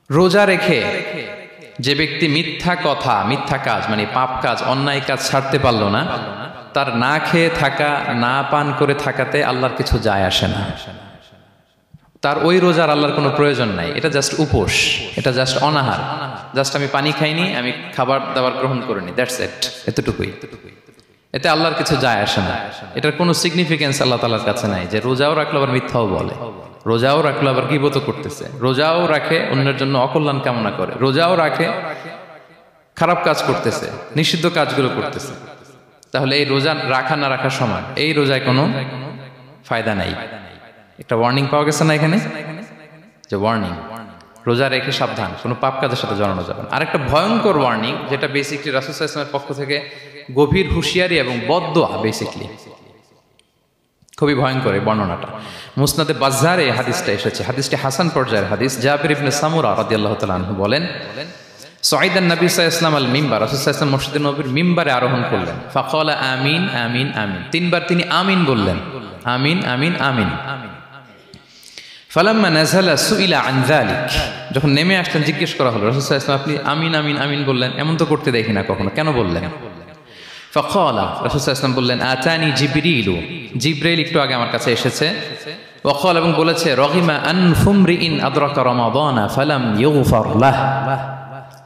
রোজা রেখে যে ব্যক্তি মিথ্যা কথা, মিথ্যা কাজ মানে পাপ কাজ, অন্যায় কাজ ছাড়তে পারল না, তার না খেয়ে থাকা, না পান করে থাকাতে আল্লাহর কিছু যায় আসে না। তার ওই রোজার আল্লাহর কোনো প্রয়োজন নাই। এটা জাস্ট উপোস, এটা জাস্ট অনাহার, জাস্ট আমি পানি খাইনি, আমি খাবার দাবার গ্রহণ করিনি, দ্যাটস ইট, এতটুকুই। এতে আল্লাহর কিছু যায় আসে না। এটার কোনো সিগনিফিকেন্স আল্লাহ তাআলার কাছে নাই যে রোজাও রাখলো আবার মিথ্যাও বলে, রোজাও রাখলো আবার গীবত করতেছে, রোজাও রাখে অন্যের জন্য অকল্যাণ কামনা করে, রোজাও রাখে খারাপ কাজ করতেছে, নিষিদ্ধ কাজগুলো করতেছে। তাহলে এই রোজা রাখা না রাখার সমান, এই রোজায় কোনো ফায়দা নাই। একটা ওয়ার্নিং পাওয়া গেছে না এখানে, যে ওয়ার্নিং, রোজা রেখে সাবধান, কোনো পাপ কাজের সাথে জড়ানো যাবে না। আরেকটা ভয়ঙ্কর ওয়ার্নিং, যেটা বেসিকলি রাসূল সাল্লাল্লাহু আলাইহি ওয়াসাল্লামের পক্ষ থেকে গভীর হুঁশিয়ারি এবং বদদোয়া, বেসিকলি খুবই ভয়ঙ্কর এই বর্ণনাটা। মুসনাদে বাজ্জারে হাদিসটা এসেছে, হাদিসটি হাসান পর্যায়ের হাদিস। জাবির ইবনে সামুরা রাদিয়াল্লাহু তাআলা আনহু বলেন, সাইদান নবী সাল্লাল্লাহু আলাইহি ওয়াসাল্লাম আল মিম্বার, রাসূল সাল্লাল্লাহু আলাইহি ওয়াসাল্লাম মসজিদে নববীর মিম্বারে আরোহণ করলেন। ফাকালা আমিন আমিন আমিন, তিনবার তিনি আমিন বললেন, আমিন আমিন আমিন। ফালাম্মা নাযালা সুইলা আন যালিক, যখন নেমে আসলেন জিজ্ঞেস করা হলো, রাসূল সাল্লাল্লাহু আলাইহি ওয়াসাল্লাম আপনি আমিন আমিন আমিন বললেন, এমন তো করতে দেখি না কখনো, কেন বললেন? ফাকালা, রাসূল সাল্লাল্লাহু আলাইহি ওয়াসাল্লাম বললেন, আতানি জিবরিলু, জিবরাইল একটু আগে আমার কাছে এসেছে। ওয়াকাল, এবং বলেছে, রহিমা আনফুমরিইন আদরাকা রমাদানা ফালাম ইউগফার লাহ,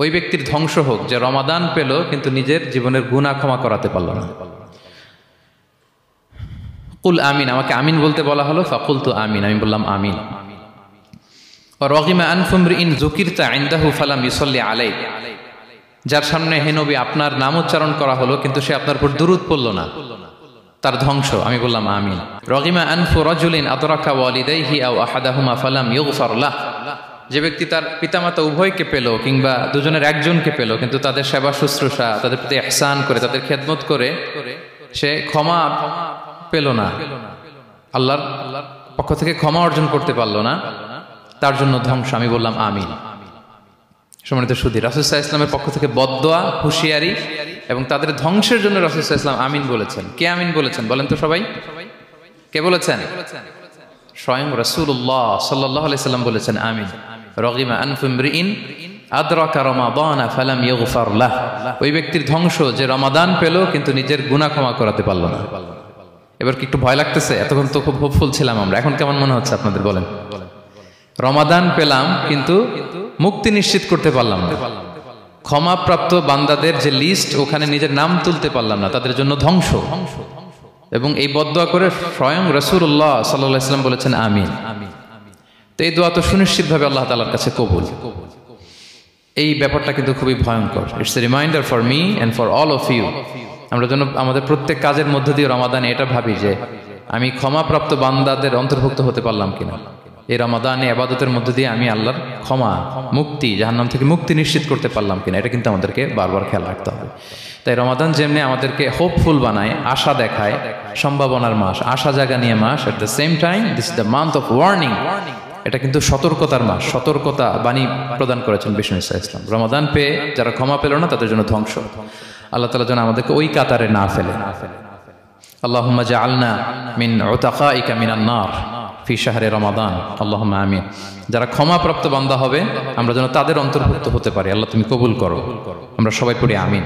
ওই ব্যক্তির ধ্বংস হোক যে রমাদান পেল কিন্তু নিজের জীবনের গুনাহ ক্ষমা করাতে পারল না। কুল আমিন, আমাকে আমিন বলতে বলা হলো। ফাকুলতু আমিন, আমি বললাম আমিন। রহিমা আনফুমরিইন যুকিরতা ইনদাহু ফালাম ইউসাল্লি আলাইক, যার সামনে হে নবী আপনার নাম উচ্চারণ করা হলো কিন্তু সে আপনার উপর দুরূদ পড়ল না, তার ধ্বংস, আমি বললাম আমিন। রহিমা আনফু রাজুলিন আদরাকা ওয়ালিদাইহি আও আহাদাহুমা ফালাম ইউগফার লাহ, যে ব্যক্তি তার পিতামাতা উভয়কে পেল কিংবা দুজনের একজনকে পেল কিন্তু তাদের সেবা শুশ্রূষা, তাদের প্রতি ইহসান করে, তাদের খেদমত করে সে ক্ষমা পেল না, আল্লাহর পক্ষ থেকে ক্ষমা অর্জন করতে পারল না, তার জন্য ধ্বংস, আমি বললাম আমিন। সম্মানিত সুধী, রাসূল সাল্লাল্লাহু আলাইহি ওয়াসাল্লামের পক্ষ থেকে বদদোয়া, হুঁশিয়ারি এবং তাদের ধ্বংসের জন্য রাসূল সাল্লাল্লাহু আলাইহি ওয়াসাল্লাম আমিন বলেছেন। কে আমিন বলেছেন বলেন তো সবাই? কে বলেছেন? স্বয়ং রাসূলুল্লাহ সাল্লাল্লাহু আলাইহি ওয়াসাল্লাম বলেছেন আমিন। রগিমা আনফুমরিইন আদরাকা রমাদানা ফালাম ইউগফার লাহ, ওই ব্যক্তির ধ্বংস যে রমাদান পেল কিন্তু নিজের গুনাহ ক্ষমা করাতে পারল না। এবার কি একটু ভয় লাগতেছে? এতক্ষণ তো খুব হোপফুল ছিলাম আমরা, এখন কেমন মনে হচ্ছে আপনাদের বলেন? রমাদান পেলাম কিন্তু মুক্তি নিশ্চিত করতে পারলাম না, ক্ষমাপ্রাপ্ত বান্দাদের যে লিস্ট ওখানে নিজের নাম তুলতে পারলাম না, তাদের জন্য ধ্বংস। এবং এই বদদোয়া করে স্বয়ং রাসূলুল্লাহ সাল্লাল্লাহু আলাইহি ওয়াসাল্লাম বলেছেন আমিন। তো এই দোয়া তো সুনিশ্চিতভাবে আল্লাহ তাআলার কাছে কবুল। এই ব্যাপারটা কিন্তু খুবই ভয়ঙ্কর। It's a reminder for me and for all of you. আমরা যেন আমাদের প্রত্যেক কাজের মধ্য দিয়ে রমাদানে এটা ভাবি যে আমি ক্ষমাপ্রাপ্ত বান্দাদের অন্তর্ভুক্ত হতে পারলাম কিনা, এই রমাদানে ইবাদতের মধ্য দিয়ে আমি আল্লাহর ক্ষমা, মুক্তি, জাহান্নাম থেকে মুক্তি নিশ্চিত করতে পারলাম কিনা, এটা কিন্তু আমাদেরকে বারবার খেয়াল রাখতে হবে। তাই রমাদান যেমনি আমাদেরকে হোপফুল বানায়, আশা দেখায়, সম্ভাবনার মাস, আশা জাগা নিয়ে মাস, at the same time this is the month of warning. এটা কিন্তু সতর্কতার মাস, সতর্কতা বাণী প্রদান করেছেন বিষ্ণু ইসলাম। রমাদান পেয়ে যারা ক্ষমা পেল না তাদের জন্য ধ্বংস। আল্লাহ তাআলা যেন আমাদেরকে ওই কাতারে না ফেলে। আল্লাহুম্মা জাআলনা মিন উতাকাইকা মিনান নার ফি শাহরি রমাদান, আল্লাহুম্মা আমিন। যারা ক্ষমাপ্রাপ্ত বান্দা হবে আমরা যেন তাদের অন্তর্ভুক্ত হতে পারি, আল্লাহ তুমি কবুল করো। আমরা সবাই পড়ি আমিন।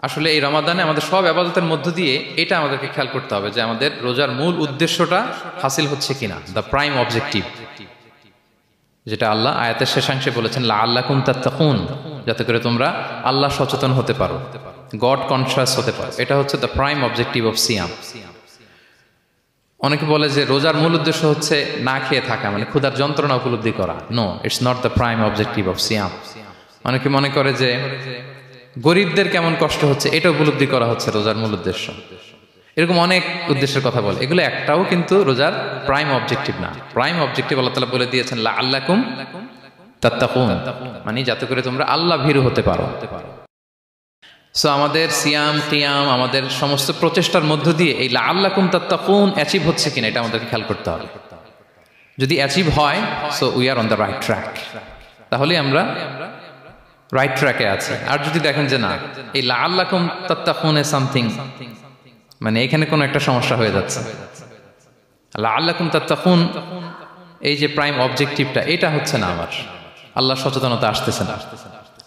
আসলে এই রমাদানে আমাদের সব ইবাদতের মধ্য দিয়ে এটা আমাদেরকে খেয়াল করতে হবে যে আমাদের রোজার মূল উদ্দেশ্যটা হাসিল হচ্ছে কিনা, দ্য প্রাইম অবজেক্টিভ, যেটা আল্লাহ আয়াতের শেষাংশে বলেছেন লাআল্লাকুম তাত্তাকুন, যাতে করে তোমরা আল্লাহ সচেতন হতে পারো, গড কনশাস হতে পারো। এটা হচ্ছে দ্য প্রাইম অবজেক্টিভ অফ সিয়াম। অনেকে বলে যে রোজার মূল উদ্দেশ্য হচ্ছে না খেয়ে থাকা, মানে ক্ষুধার যন্ত্রণা উপলব্ধি করা। No, it's not the prime objective of সিয়াম। অনেকে মনে করে যে গরিবদের কেমন কষ্ট হচ্ছে এটা উপলব্ধি করা হচ্ছে রোজার মূল উদ্দেশ্য। এরকম অনেক উদ্দেশ্যের কথা বলে, এগুলো একটাও কিন্তু রোজার প্রাইম অবজেক্টিভ না। প্রাইম অবজেক্টিভ আল্লাহ তাআলা বলে দিয়েছেন লাআল্লাকুম তাত্তাকুন, মানে যাতে করে তোমরা আল্লাহ ভীরু হতে পারো। সো আমাদের সিয়াম, কিয়াম, আমাদের সমস্ত প্রচেষ্টার মধ্য দিয়ে এই লাআল্লাকুম তাত্তাকুন অ্যাচিভ হচ্ছে কিনা এটা আমাদেরকে খেয়াল করতে হবে। যদি অ্যাচিভ হয়, so we are on the right track, তাহলে আমরা রাইট ট্র্যাকে আছি। আর যদি দেখেন যে না, এই লাআল্লাকুম তাত্তাকুনে সামথিং, মানে এখানে কোনো একটা সমস্যা হয়ে যাচ্ছে, লাআল্লাকুম তাত্তাকুন এই যে প্রাইম অবজেক্টিভটা এটা হচ্ছে না আমার, আল্লাহ সচেতনতা আসতেছে না,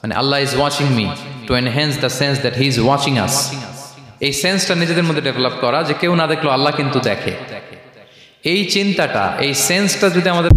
মানে Allah is watching me, to enhance the sense that he is watching us. এই সেন্সটা নিজেদের মধ্যে ডেভেলপ করা যে কেউ না দেখলো আল্লাহ কিন্তু দেখে, এই চিন্তাটা, এই সেন্সটা যদি আমাদের